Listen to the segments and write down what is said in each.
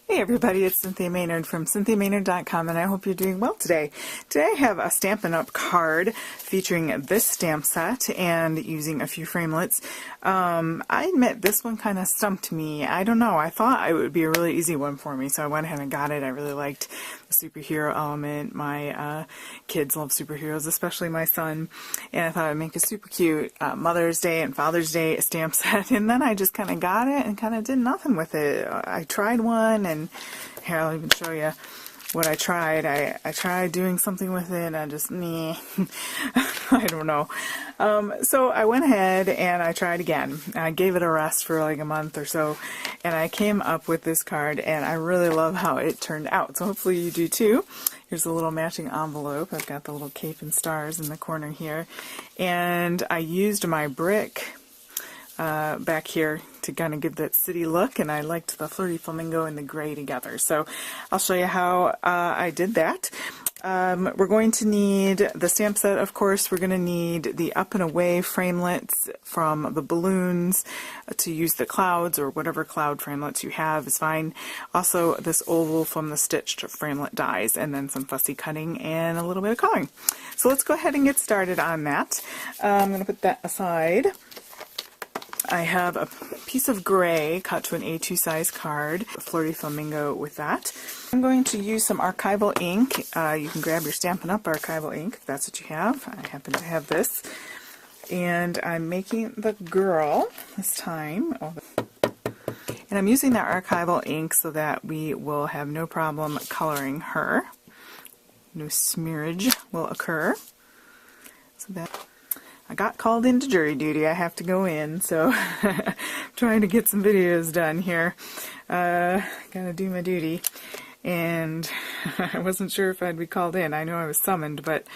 Hey everybody, it's Cynthia Maynard from CynthiaMaynard.com, and I hope you're doing well today. Today I have a Stampin' Up! Card featuring this stamp set and using a few framelits. I admit this one kind of stumped me. I don't know, I thought it would be a really easy one for me, so I went ahead and got it. I really liked the superhero element. My kids love superheroes, especially my son, and I thought I'd make a super cute Mother's Day and Father's Day stamp set, and then I just kind of got it and kind of did nothing with it. I tried one, and here, I'll even show you what I tried. I tried doing something with it, and I just, meh, I don't know. So I went ahead and I tried again. I gave it a rest for like a month or so, and I came up with this card, and I really love how it turned out. So hopefully you do too. Here's a little matching envelope. I've got the little cape and stars in the corner here, and I used my brick back here to kind of give that city look, and I liked the flirty flamingo and the gray together. So I'll show you how I did that. We're going to need the stamp set, of course. We're going to need the up and away framelits from the balloons to use the clouds, or whatever cloud framelits you have is fine. Also this oval from the stitched framelit dies, and then some fussy cutting and a little bit of coloring. So let's go ahead and get started on that. I'm going to put that aside. I have a piece of gray cut to an A2 size card, a flirty flamingo with that. I'm going to use some archival ink. You can grab your Stampin' Up! Archival ink if that's what you have. I happen to have this. And I'm making the girl this time. And I'm using that archival ink so that we will have no problem coloring her. No smearage will occur. So that I got called into jury duty. I have to go in, so trying to get some videos done here. Gotta do my duty. And I wasn't sure if I'd be called in. I know I was summoned, but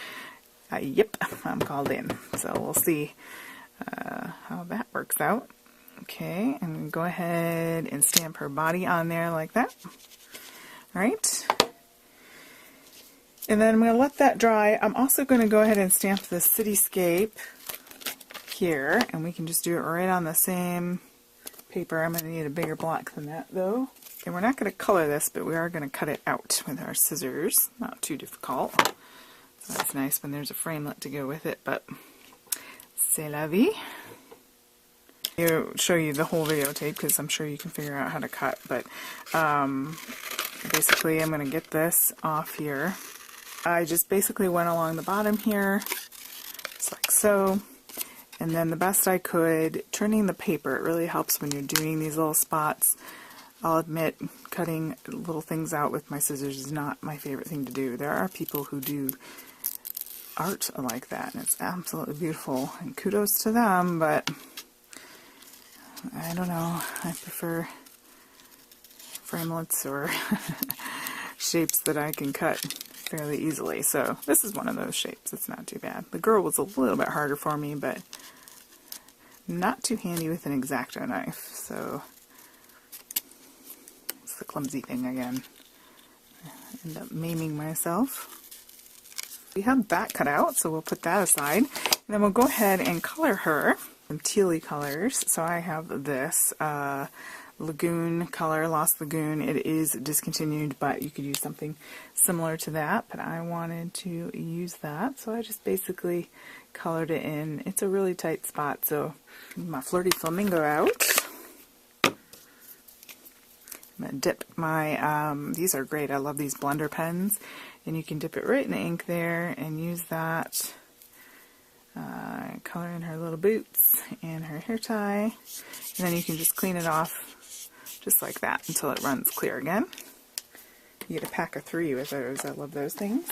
yep, I'm called in. So we'll see how that works out. Okay, I'm going to go ahead and stamp her body on there like that. Alright. And then I'm going to let that dry. I'm also going to go ahead and stamp the cityscape here, and we can just do it right on the same paper. I'm going to need a bigger block than that though. And we're not going to color this, but we are going to cut it out with our scissors. Not too difficult. So that's nice when there's a framelit to go with it, but c'est la vie. I'll show you the whole videotape because I'm sure you can figure out how to cut, but basically I'm going to get this off here. I just basically went along the bottom here, just like so. And then the best I could, turning the paper, it really helps when you're doing these little spots. I'll admit, cutting little things out with my scissors is not my favorite thing to do. There are people who do art like that, and it's absolutely beautiful, and kudos to them, but I don't know. I prefer framelits or shapes that I can cut fairly easily. So this is one of those shapes. It's not too bad. The girl was a little bit harder for me, but not too handy with an X-Acto knife. So it's the clumsy thing again. I end up maiming myself. We have that cut out, so we'll put that aside. And then we'll go ahead and color her some tealy colors. So I have this Lagoon color, Lost Lagoon. It is discontinued, but you could use something similar to that, but I wanted to use that, so I just basically colored it in. It's a really tight spot, so my flirty flamingo out. I'm going to dip my, these are great, I love these blender pens, and you can dip it right in the ink there and use that. Color in her little boots and her hair tie, and then you can just clean it off just like that until it runs clear again. You get a pack of 3 with those. I love those things.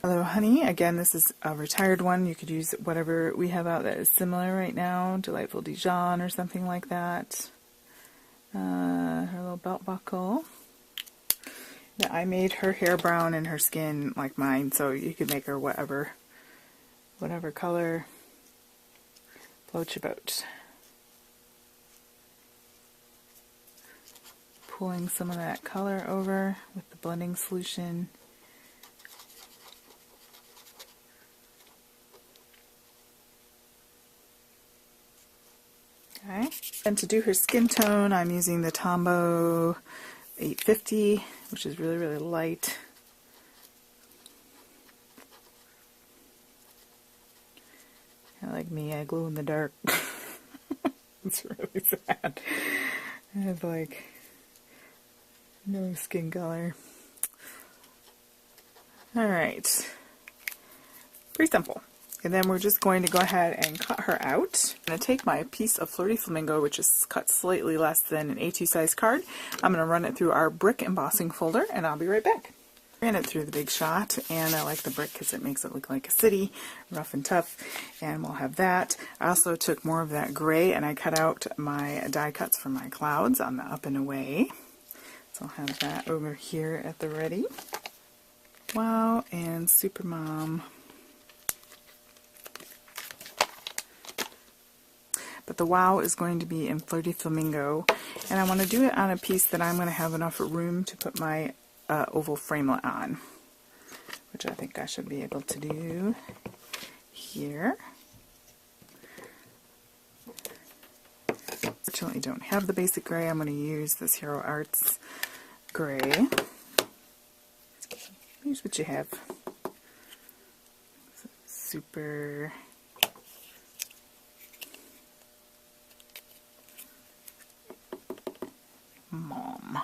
Hello Honey, again this is a retired one. You could use whatever we have out that is similar right now. Delightful Dijon or something like that. Her little belt buckle. Yeah, I made her hair brown and her skin like mine, so you could make her whatever color floats your boat. Pulling some of that color over with the blending solution. Okay, and to do her skin tone, I'm using the Tombow 850, which is really, really light. Like me, I glow in the dark. It's really sad. I have like no skin color. Alright. Pretty simple. And then we're just going to go ahead and cut her out. I'm going to take my piece of Flirty Flamingo, which is cut slightly less than an A2 size card. I'm going to run it through our brick embossing folder, and I'll be right back. I ran it through the Big Shot, and I like the brick because it makes it look like a city, rough and tough, and we'll have that. I also took more of that gray, and I cut out my die cuts for my clouds on the up and away. So I'll have that over here at the ready. Wow, and Supermom. But the wow is going to be in Flirty Flamingo, and I want to do it on a piece that I'm going to have enough room to put my oval framelit on, which I think I should be able to do here. Fortunately, don't have the basic gray. I'm going to use this Hero Arts gray. Here's what you have. Super Mom.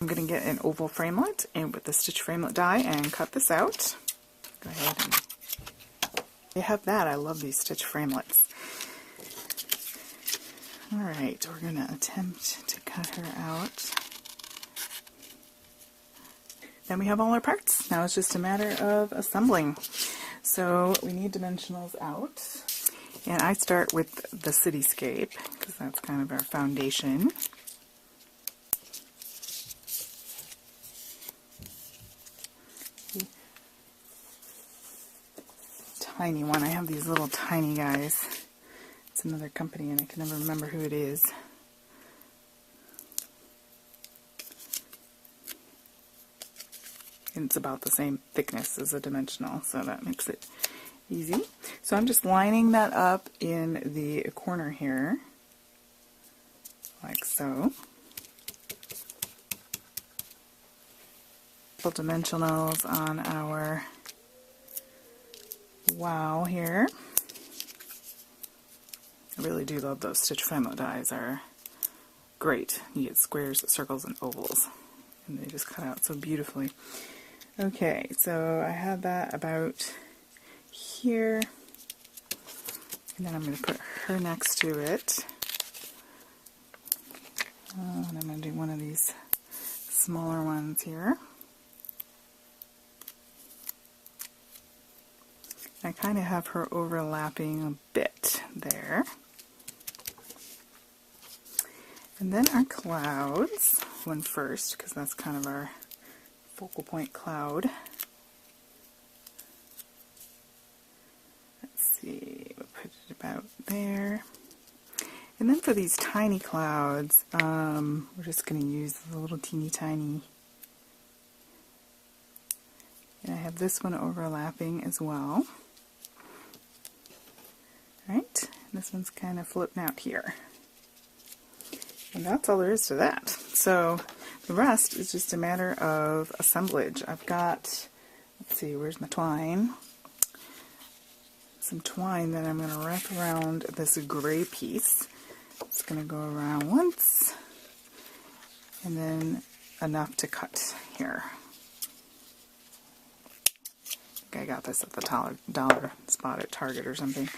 I'm going to get an oval framelit and with the stitch framelit die and cut this out. Go ahead and you have that. I love these stitch framelits. Alright, we're going to attempt to cut her out. Then we have all our parts. Now it's just a matter of assembling. So we need dimensionals out. And I start with the cityscape, because that's kind of our foundation. Tiny one. I have these little tiny guys. It's another company and I can never remember who it is. And it's about the same thickness as a dimensional, so that makes it easy. So I'm just lining that up in the corner here, like so. Couple dimensionals on our wow here. I really do love those stitch framelit dies. Are great. You get squares, circles, and ovals, and they just cut out so beautifully. Okay, so I have that about here, and then I'm going to put her next to it. And I'm going to do one of these smaller ones here. I kind of have her overlapping a bit there. And then our clouds, one first, because that's kind of our focal point cloud. Let's see, we'll put it about there. And then for these tiny clouds, we're just going to use the little teeny tiny. And I have this one overlapping as well. Right, this one's kind of floating out here. And that's all there is to that. So the rest is just a matter of assemblage. I've got, let's see, where's my twine? Some twine that I'm going to wrap around this gray piece. It's going to go around once, and then enough to cut here. I think I got this at the dollar spot at Target or something.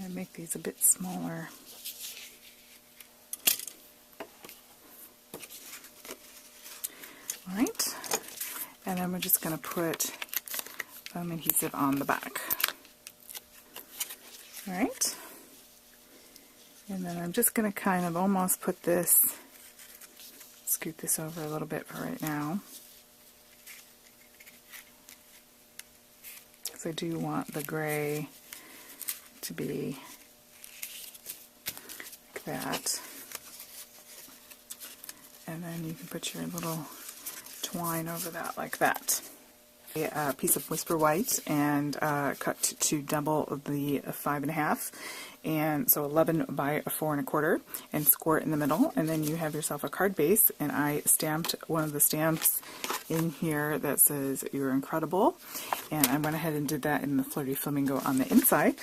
I make these a bit smaller. Alright, and then we're just going to put foam adhesive on the back. Alright, and then I'm just going to kind of almost put this, scoot this over a little bit for right now, because I do want the gray to be like that. And then you can put your little twine over that like that. a piece of Whisper White and cut to double the 5.5, and so 11 by 4 1/4, and score it in the middle, and then you have yourself a card base. And I stamped one of the stamps in here that says "You're incredible," and I went ahead and did that in the Flirty Flamingo on the inside.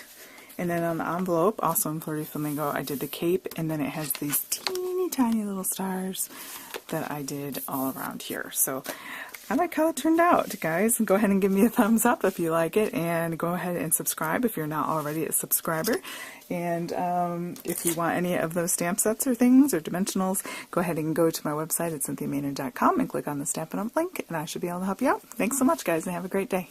And then on the envelope, also in Flirty Flamingo, I did the cape, and then it has these teeny tiny little stars that I did all around here. So I like how it turned out, guys. Go ahead and give me a thumbs up if you like it, and go ahead and subscribe if you're not already a subscriber. And if you want any of those stamp sets or things or dimensionals, go ahead and go to my website at cynthiamaynard.com and click on the Stampin' Up link, and I should be able to help you out. Thanks so much, guys, and have a great day.